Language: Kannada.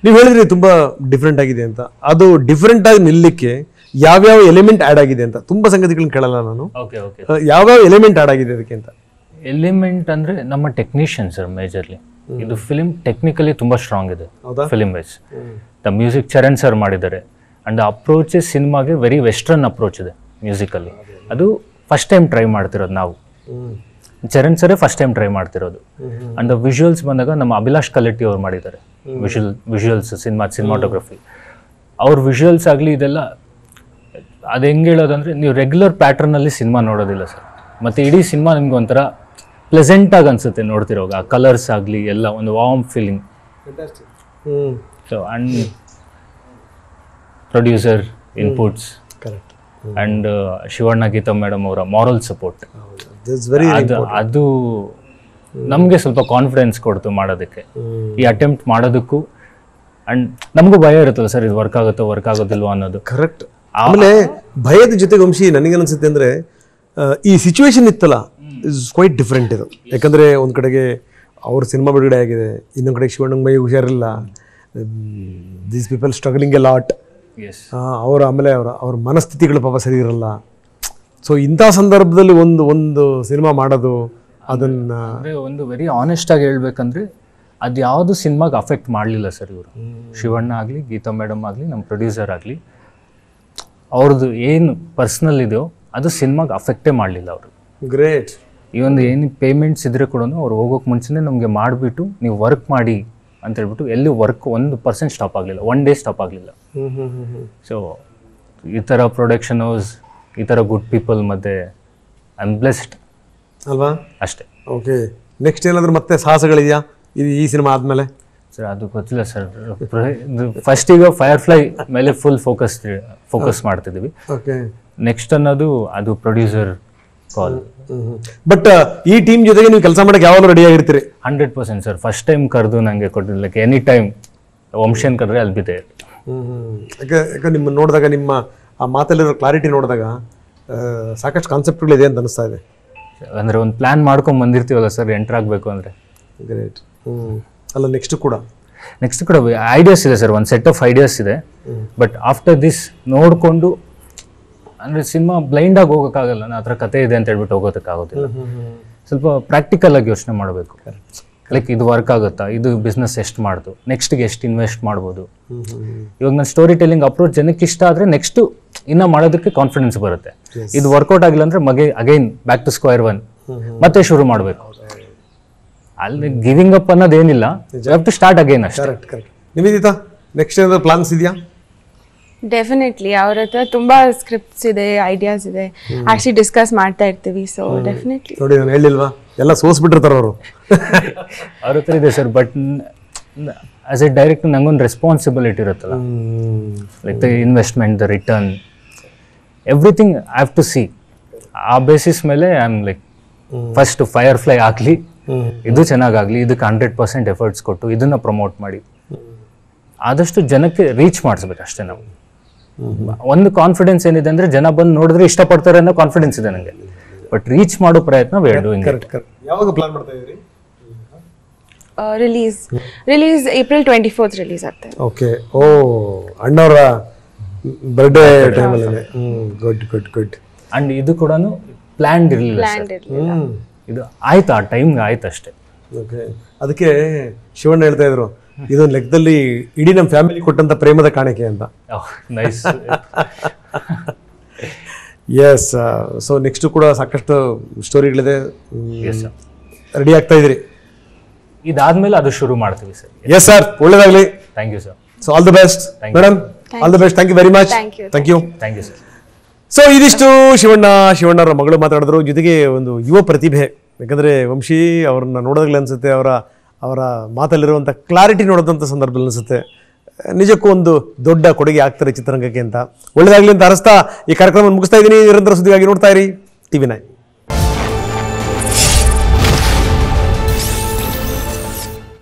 ನೀವು ಹೇಳಿದ್ರಿ ತುಂಬ ಡಿಫ್ರೆಂಟ್ ಆಗಿದೆ ಅಂತ. ಅದು ಡಿಫ್ರೆಂಟ್ ಆಗಿ ನಿಲ್ಲಕ್ಕೆ ಯಾವ್ಯಾವ ಎಲಿಮೆಂಟ್ ಆ್ಯಡ್ ಆಗಿದೆ ಅಂತ ತುಂಬ ಸಂಗತಿಗಳನ್ನ ಕೇಳಲ್ಲ ನಾನು. ಯಾವ್ಯಾವ ಎಲಿಮೆಂಟ್ ಆ್ಯಡ್ ಆಗಿದೆ ಅದಕ್ಕೆ ಅಂತ? ಎಲಿಮೆಂಟ್ ಅಂದರೆ ನಮ್ಮ ಟೆಕ್ನಿಷಿಯನ್ ಸರ್ ಮೇಜರ್ಲಿ. ಇದು ಫಿಲ್ಮ್ ಟೆಕ್ನಿಕಲಿ ತುಂಬ ಸ್ಟ್ರಾಂಗ್ ಇದೆ film wise. The music Charan sir ಮಾಡಿದ್ದಾರೆ. ಆ್ಯಂಡ್ ಅಪ್ರೋಚ್ ಸಿನಿಮಾಗೆ ವೆರಿ ವೆಸ್ಟರ್ನ್ ಅಪ್ರೋಚ್ ಇದೆ ಮ್ಯೂಸಿಕಲ್ಲಿ. ಅದು ಫಸ್ಟ್ ಟೈಮ್ ಟ್ರೈ ಮಾಡ್ತಿರೋದು ನಾವು. ಚರಣ್ ಸರೇ ಫಸ್ಟ್ ಟೈಮ್ ಟ್ರೈ ಮಾಡ್ತಿರೋದು. ಆ್ಯಂಡ್ ದ ವಿಜುವಲ್ಸ್ ಬಂದಾಗ ನಮ್ಮ ಅಭಿಲಾಷ್ ಕಲೆಟ್ಟಿ ಅವ್ರು ಮಾಡಿದ್ದಾರೆ ವಿಜುವಲ್ಸ್ ಸಿನಿಮಾಟೋಗ್ರಫಿ. ಅವ್ರ ವಿಜುವಲ್ಸ್ ಆಗಲಿ ಇದೆಲ್ಲ ಅದು ಹೆಂಗೆ ಹೇಳೋದಂದರೆ ನೀವು ರೆಗ್ಯುಲರ್ ಪ್ಯಾಟ್ರನಲ್ಲಿ ಸಿನಿಮಾ ನೋಡೋದಿಲ್ಲ ಸರ್. ಮತ್ತು ಇಡೀ ಸಿನಿಮಾ ನಿಮ್ಗೆ ಒಂಥರ ಪ್ಲೆಸೆಂಟಾಗಿ ಅನಿಸುತ್ತೆ ನೋಡ್ತಿರೋವಾಗ. ಆ ಕಲರ್ಸ್ ಆಗಲಿ ಎಲ್ಲ ಒಂದು warm feeling. So and producer inputs and Shivanna Geetha madam ಅವರ ಮಾರಲ್ ಸಪೋರ್ಟ್ ಅದು ನಮಗೆ ಸ್ವಲ್ಪ ಕಾನ್ಫಿಡೆನ್ಸ್ ಕೊಡ್ತು ಮಾಡೋದಕ್ಕೆ, ಈ ಅಟೆಂಪ್ಟ್ ಮಾಡೋದಕ್ಕೂ. ಆ್ಯಂಡ್ ನಮಗೂ ಭಯ ಇರುತ್ತಲ್ಲ ಸರ್, ಇದು ವರ್ಕ್ ಆಗೋದಿಲ್ವ ಅನ್ನೋದು. ಕರೆಕ್ಟ್. ಆಮೇಲೆ ಭಯದ ಜೊತೆಗೆ ವಂಶಿ ನನಗೇನಿಸುತ್ತೆ ಅಂದರೆ ಈ ಸಿಚುವೇಶನ್ ಇತ್ತಲ್ಲ ಇಸ್ ಕ್ವೈಟ್ ಡಿಫ್ರೆಂಟ್ ಇದು. ಯಾಕಂದರೆ ಒಂದು ಕಡೆಗೆ ಅವ್ರ ಸಿನಿಮಾ ಬಿಡುಗಡೆ ಆಗಿದೆ, ಇನ್ನೊಂದು ಕಡೆಗೆ ಶಿವಣ್ಣಂಗೆ ಮೈ ಹುಷಾರಿಲ್ಲ, these people struggling A lot. ಆಮೇಲೆ ಅವ್ರ ಮನಸ್ಥಿತಿಗಳು ಪಾಪ ಸರಿ ಇರಲ್ಲ. ಸೊ ಇಂಥ ಸಂದರ್ಭದಲ್ಲಿ ಒಂದು ಸಿನಿಮಾ ಮಾಡೋದು ಅದನ್ನು ಒಂದು ವೆರಿ ಆನೆಸ್ಟ್ ಆಗಿ ಹೇಳ್ಬೇಕಂದ್ರೆ ಅದು ಯಾವುದು ಸಿನಿಮಾಗೆ ಅಫೆಕ್ಟ್ ಮಾಡಲಿಲ್ಲ ಸರ್. ಇವರು ಶಿವಣ್ಣ ಆಗಲಿ, ಗೀತಾ ಮೇಡಮ್ ಆಗಲಿ, ನಮ್ಮ ಪ್ರೊಡ್ಯೂಸರ್ ಆಗಲಿ, ಅವ್ರದ್ದು ಏನು ಪರ್ಸ್ನಲ್ ಇದೆಯೋ ಅದು ಸಿನಿಮಾಗೆ ಅಫೆಕ್ಟೇ ಮಾಡಲಿಲ್ಲ ಅವರು. ಗ್ರೇಟ್. ಈ ಒಂದು ಏನು ಪೇಮೆಂಟ್ಸ್ ಇದ್ರೆ ಕೂಡ ಅವ್ರು ಹೋಗೋಕೆ ಮುಂಚೆನೇ ನಮಗೆ ಮಾಡಿಬಿಟ್ಟು ನೀವು ವರ್ಕ್ ಮಾಡಿ ಅಂತ ಹೇಳ್ಬಿಟ್ಟು ಎಲ್ಲಿ ವರ್ಕ್ 1% ಸ್ಟಾಪ್ ಆಗಲಿಲ್ಲ, 1 ಡೇ ಸ್ಟಾಪ್ ಆಗಲಿಲ್ಲ. ಸೊ ಈ ಥರ ಪ್ರೊಡಕ್ಷನ್ ಹೌಸ್, ಈ ಥರ ಗುಡ್ ಪೀಪಲ್ ಮತ್ತು ಐ ಆಮ್ ಬ್ಲೆಸ್ಡ್ ಅಲ್ವಾ? ಅಷ್ಟೇ. ಓಕೆ, ನೆಕ್ಸ್ಟ್ ಏನಾದರೂ ಮತ್ತೆ ಸಾಹಸಗಳಿದೆಯಾ ಈ ಸಿನಿಮಾ ಆದಮೇಲೆ? ಸರ್ ಅದು ಗೊತ್ತಿಲ್ಲ ಸರ್. ಫಸ್ಟ್ ಈಗ ಫೈರ್ಫ್ಲೈ ಮೇಲೆ ಫುಲ್ ಫೋಕಸ್ ಮಾಡ್ತಿದ್ದೀವಿ. ಓಕೆ, ನೆಕ್ಸ್ಟ್ ಅನ್ನೋದು ಅದು ಪ್ರೊಡ್ಯೂಸರ್ ಕಾಲ್. ಬಟ್ ಈ ಟೀಮ್ ಜೊತೆಗೆ ನೀವು ಕೆಲಸ ಮಾಡೋಕ್ಕೆ ಯಾವಾಗಲೂ ರೆಡಿ ಆಗಿರ್ತೀರಿ? 100% ಸರ್. ಫಸ್ಟ್ ಟೈಮ್ ಕರೆದು ನನಗೆ ಕೊಟ್ಟಿಲ್ಲ, ಎನಿ ಟೈಮ್ ವಂಶನ್ ಕರೆದ್ರೆ ಅಲ್ಲಿ ಬಿದ್ದೆ. ಯಾಕೆ ನಿಮ್ಮ ನೋಡಿದಾಗ, ನಿಮ್ಮ ಆ ಮಾತಲ್ಲಿರೋ ಕ್ಲಾರಿಟಿ ನೋಡಿದಾಗ ಸಾಕಷ್ಟು ಕಾನ್ಸೆಪ್ಟ್ಗಳಿದೆ ಅಂತ ಅನಿಸ್ತಾ ಇದೆ. ಅಂದರೆ ಒಂದು ಪ್ಲ್ಯಾನ್ ಮಾಡ್ಕೊಂಡು ಬಂದಿರ್ತೀವಲ್ಲ ಸರ್ ಎಂಟರ್ ಆಗಬೇಕು ಅಂದರೆ. ಗ್ರೇಟ್. ಅಲ್ಲ, ನೆಕ್ಸ್ಟ್ ಕೂಡ ಐಡಿಯಾಸ್ ಇದೆ ಸರ್, ಒಂದು ಸೆಟ್ ಆಫ್ ಐಡಿಯಾಸ್ ಇದೆ. ಬಟ್ ಆಫ್ಟರ್ ದಿಸ್ ನೋಡಿಕೊಂಡು, ಅಂದರೆ ಸಿನಿಮಾ ಬ್ಲೈಂಡಾಗಿ ಹೋಗೋಕ್ಕಾಗಲ್ಲ, ಆ ಥರ ಕತೆ ಇದೆ ಅಂತ ಹೇಳ್ಬಿಟ್ಟು ಹೋಗೋದಕ್ಕಾಗೋದಿಲ್ಲ. ಸ್ವಲ್ಪ ಪ್ರಾಕ್ಟಿಕಲ್ ಆಗಿ ಯೋಚನೆ ಮಾಡಬೇಕು. ಲೈಕ್ ಇದು ವರ್ಕ್ ಆಗುತ್ತಾ, ಇದು ಬಿಸ್ನೆಸ್ ಎಷ್ಟು ಮಾಡ್ತು, ನೆಕ್ಸ್ಟ್ಗೆ ಎಷ್ಟು ಇನ್ವೆಸ್ಟ್ ಮಾಡ್ಬೋದು. ಇವಾಗ ನಾನು ಸ್ಟೋರಿ ಟೆಲ್ಲಿಂಗ್ ಅಪ್ರೋಚ್ ಜನಕ್ಕೆ ಇಷ್ಟ ಆದರೆ ನೆಕ್ಸ್ಟು ಇನ್ನೂ ಮಾಡೋದಕ್ಕೆ ಕಾನ್ಫಿಡೆನ್ಸ್ ಬರುತ್ತೆ. ಇದು ವರ್ಕೌಟ್ ಆಗಿಲ್ಲ ಅಂದರೆ again back to square one ಮತ್ತೆ ಶುರು ಮಾಡಬೇಕು. ಅಲ್ಲಿ ಗಿವಿಂಗ್ ಅಪ್ ಅನ್ನೋದೇನಿಲ್ಲ, you have to start again ಅಷ್ಟೇ. ಕರೆಕ್ಟ್. ನಿಮ್ಮಿದೀತಾ ನೆಕ್ಸ್ಟ್ ಏನಾದರೂ ಪ್ಲಾನ್ಸ್ ಇದೆಯಾ? ಡೆಫಿನೆಟ್ಲಿ ಅವ್ರ ಹತ್ರ ತುಂಬಾ ಸ್ಕ್ರಿಪ್ಟ್ಸ್ ಇದೆ, ಐಡಿಯಾಸ್ ಇದೆ, ಆಕ್ಚುಲಿ ಡಿಸ್ಕಸ್ ಮಾಡ್ತಾ ಇರ್ತೀವಿ. ಸೊ ಡೆಫಿನೆಟ್ಲಿ ನೋಡಿ, ನಾನು ಹೇಳಿಲ್ವಾ, ಎಲ್ಲ ಸೋಸ್ಬಿಟ್ಟಿರ್ತಾರೆ ಅವರು. ಅವ್ರ ಹತ್ರ ಇದೆ sir, but as a director ನಂಗೊಂದು ರೆಸ್ಪಾನ್ಸಿಬಿಲಿಟಿ ಇರುತ್ತಲ್ಲ, like the investment, the return, everything I have to see. ಆ ಬೇಸಿಸ್ ಮೇಲೆ I am like first Firefly ಆಗಲಿ, ಇದು ಚೆನ್ನಾಗಾಗಲಿ, ಇದಕ್ಕೆ 100% ಎಫರ್ಟ್ಸ್ ಕೊಟ್ಟು ಇದನ್ನು ಪ್ರಮೋಟ್ ಮಾಡಿ ಆದಷ್ಟು ಜನಕ್ಕೆ ರೀಚ್ ಮಾಡಿಸ್ಬೇಕು ಅಷ್ಟೇ. ನಾವು ಒಂದು ಕಾನ್ಫಿಡೆನ್ಸ್ ಏನಿದೆ ಅಂದರೆ ಜನ ಬಂದು ನೋಡಿದ್ರೆ ಇಷ್ಟಪಡ್ತಾರೆ ಅನ್ನೋ ಕಾನ್ಫಿಡೆನ್ಸ್ ಇದೆ ನನಗೆ. ಬಟ್ ರೀಚ್ ಮಾಡೋ ಪ್ರಯತ್ನ ಬೇಡ. ಯಾವಾಗ ಪ್ಲಾನ್ ಮಾಡ್ತಾ ಇದ್ದೀರಿ? ರಿಲೀಸ್ April 24th ರಿಲೀಸ್ ಆಗ್ತದೆ. ಓಕೆ. ಓ, ಅಣ್ಣವರ ಬರ್ಡೇ ಟೈಮಲ್ಲಿ. ಗುಡ್. ಅಂಡ್ ಇದು ಕೂಡ ಪ್ಲಾನ್ಡ್ ಇರಲಿಲ್ಲ, ಇದು ಆಯ್ತು, ಆ ಟೈಮ್ಗೆ ಆಯ್ತು ಅಷ್ಟೇ. ಓಕೆ. ಅದಕ್ಕೆ ಶಿವಣ್ಣ ಹೇಳ್ತಾ ಇದ್ರು, ಇದೊಂದು ಲೆಕ್ಕದಲ್ಲಿ ಇಡೀ ನಮ್ಮ ಫ್ಯಾಮಿಲಿ ಕೊಟ್ಟಂತ ಪ್ರೇಮದ ಕಾಣಿಕೆ ಅಂತ. ನೈಸ್. ಎಸ್. ಸೊ ನೆಕ್ಸ್ಟ್ ಕೂಡ ಸಾಕಷ್ಟು ಸ್ಟೋರಿಗಳಿದೆ, ರೆಡಿ ಆಗ್ತಾ ಇದ್ದೀರಿ? ಇದಾದ್ಮೇಲೆ ಅದು ಶುರು ಮಾಡ್ತೀವಿ ಸರ್. ಎಸ್ ಸರ್, ಒಳ್ಳೇದಾಗಲಿ. Thank you sir. So all the best madam, all the best. Thank you very much. Thank you sir. So ಇದಿಷ್ಟು ಶಿವಣ್ಣರ ಮಗಳು ಮಾತಾಡಿದ್ರು. ಜೊತೆಗೆ ಒಂದು ಯುವ ಪ್ರತಿಭೆ, ಯಾಕಂದರೆ ವಂಶಿ ಅವ್ರನ್ನ ನೋಡೋದಾಗಲೇ ಅನಿಸುತ್ತೆ, ಅವರ ಮಾತಲ್ಲಿರುವಂಥ ಕ್ಲಾರಿಟಿ ನೋಡೋದಂಥ ಸಂದರ್ಭದಲ್ಲಿ ಅನಿಸುತ್ತೆ ನಿಜಕ್ಕೂ ಒಂದು ದೊಡ್ಡ ಕೊಡುಗೆ ಆಗ್ತಾರೆ ಚಿತ್ರರಂಗಕ್ಕೆ ಅಂತ. ಒಳ್ಳೆಯದಾಗಲಿ ಅಂತ ಅನಿಸ್ತಾ ಈ ಕಾರ್ಯಕ್ರಮ ಮುಗಿಸ್ತಾ ಇದ್ದೀನಿ. ನಿರಂತರ ಸುದ್ದಿಗಾಗಿ ನೋಡ್ತಾ ಇರಿ TV9.